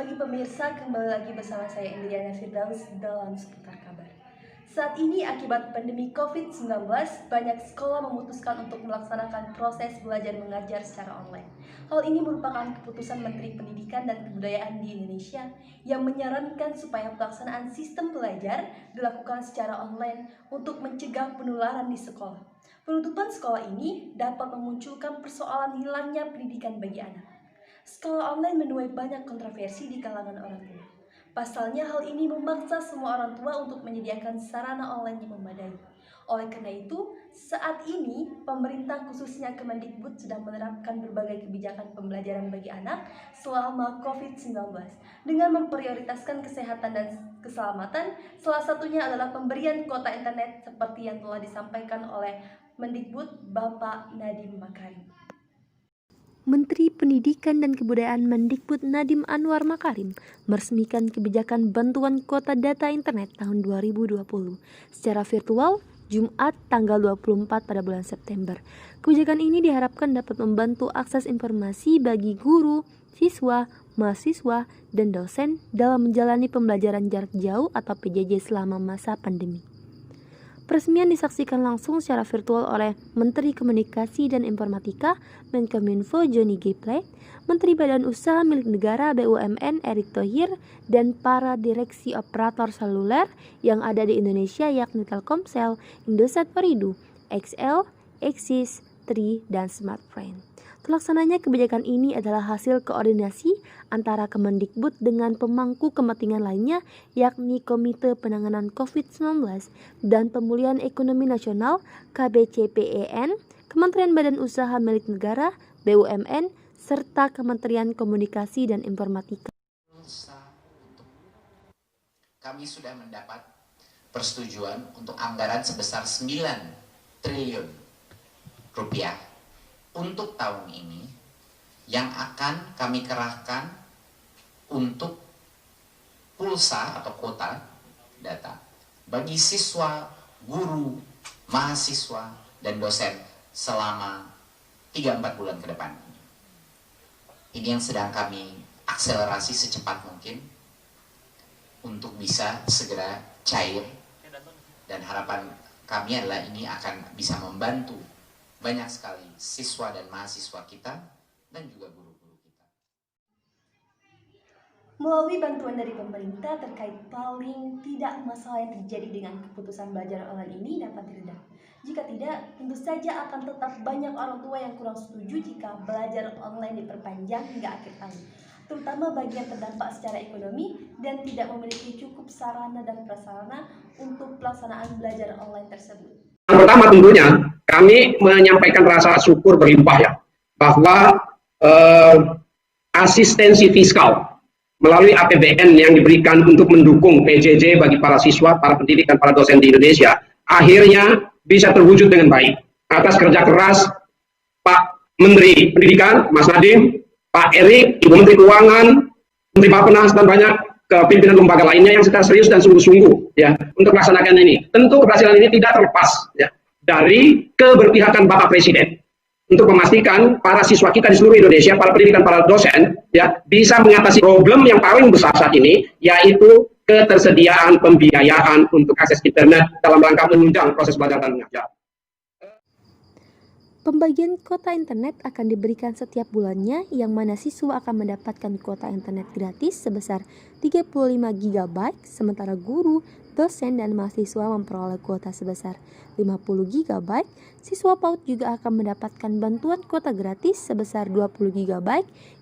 pagi pemirsa, kembali lagi bersama saya Indriana Firdaus dalam Seputar Kabar. Saat ini akibat pandemi COVID-19, banyak sekolah memutuskan untuk melaksanakan proses belajar mengajar secara online. Hal ini merupakan keputusan Menteri Pendidikan dan Kebudayaan di Indonesia yang menyarankan supaya pelaksanaan sistem belajar dilakukan secara online untuk mencegah penularan di sekolah. Penutupan sekolah ini dapat memunculkan persoalan hilangnya pendidikan bagi anak. Sekolah online menuai banyak kontroversi di kalangan orang tua. Pasalnya hal ini memaksa semua orang tua untuk menyediakan sarana online yang memadai. Oleh karena itu, saat ini pemerintah khususnya Kemendikbud sedang menerapkan berbagai kebijakan pembelajaran bagi anak selama COVID-19 dengan memprioritaskan kesehatan dan keselamatan. Salah satunya adalah pemberian kuota internet seperti yang telah disampaikan oleh Mendikbud Bapak Nadiem Makarim. Menteri Pendidikan dan Kebudayaan Mendikbud Nadiem Anwar Makarim meresmikan kebijakan bantuan kuota data internet tahun 2020 secara virtual Jumat tanggal 24 pada bulan September. Kebijakan ini diharapkan dapat membantu akses informasi bagi guru, siswa, mahasiswa, dan dosen dalam menjalani pembelajaran jarak jauh atau PJJ selama masa pandemi. Peresmian disaksikan langsung secara virtual oleh Menteri Komunikasi dan Informatika Menkominfo Johnny G. Plate, Menteri Badan Usaha Milik Negara BUMN Erick Thohir, dan para direksi operator seluler yang ada di Indonesia yakni Telkomsel, Indosat Ooredoo, XL, Axis, Tri, dan Smartfren. Terlaksananya kebijakan ini adalah hasil koordinasi antara Kemendikbud dengan pemangku kepentingan lainnya yakni Komite Penanganan COVID-19 dan Pemulihan Ekonomi Nasional KBCPEN, Kementerian Badan Usaha Milik Negara BUMN, serta Kementerian Komunikasi dan Informatika. Kami sudah mendapat persetujuan untuk anggaran sebesar 9 triliun rupiah untuk tahun ini yang akan kami kerahkan untuk pulsa atau kuota data bagi siswa, guru, mahasiswa, dan dosen selama 3-4 bulan ke depan. Ini yang sedang kami akselerasi secepat mungkin untuk bisa segera cair, dan harapan kami adalah ini akan bisa membantu banyak sekali siswa dan mahasiswa kita dan juga guru-guru kita. Melalui bantuan dari pemerintah terkait paling tidak masalah yang terjadi dengan keputusan belajar online ini dapat diredam. Jika tidak, tentu saja akan tetap banyak orang tua yang kurang setuju jika belajar online diperpanjang hingga akhir tahun, terutama bagi yang terdampak secara ekonomi dan tidak memiliki cukup sarana dan prasarana untuk pelaksanaan belajar online tersebut. Yang pertama tentunya kami menyampaikan rasa syukur berlimpah ya bahwa asistensi fiskal melalui APBN yang diberikan untuk mendukung PJJ bagi para siswa, para pendidik, dan para dosen di Indonesia akhirnya bisa terwujud dengan baik atas kerja keras Pak Menteri Pendidikan Mas Nadiem, Pak Erick, Ibu Menteri Keuangan, Menteri Bappenas, dan banyak pimpinan lembaga lainnya yang secara serius dan sungguh-sungguh ya untuk melaksanakan ini. Tentu keberhasilan ini tidak terlepas ya dari keberpihakan Bapak Presiden untuk memastikan para siswa kita di seluruh Indonesia, para pendidik dan para dosen ya bisa mengatasi problem yang paling besar saat ini, yaitu ketersediaan pembiayaan untuk akses internet dalam rangka menunjang proses belajar dan mengajar. Pembagian kuota internet akan diberikan setiap bulannya, yang mana siswa akan mendapatkan kuota internet gratis sebesar 35 GB, sementara guru, dosen, dan mahasiswa memperoleh kuota sebesar 50 GB. Siswa PAUD juga akan mendapatkan bantuan kuota gratis sebesar 20 GB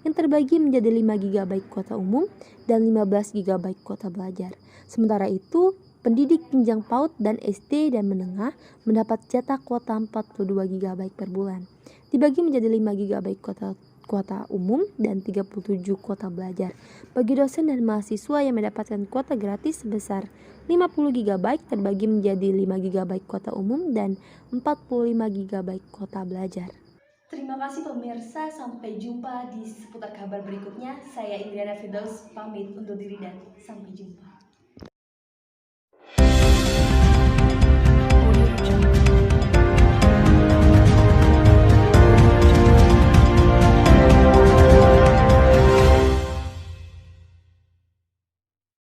yang terbagi menjadi 5 GB kuota umum dan 15 GB kuota belajar. Sementara itu, pendidik jenjang PAUD dan SD dan menengah mendapat jatah kuota 42 GB per bulan, dibagi menjadi 5 GB kuota umum dan 37 kuota belajar. Bagi dosen dan mahasiswa yang mendapatkan kuota gratis sebesar 50 GB terbagi menjadi 5 GB kuota umum dan 45 GB kuota belajar. Terima kasih pemirsa, sampai jumpa di Seputar Kabar berikutnya. Saya Indriana Firdaus pamit undur diri dan sampai jumpa.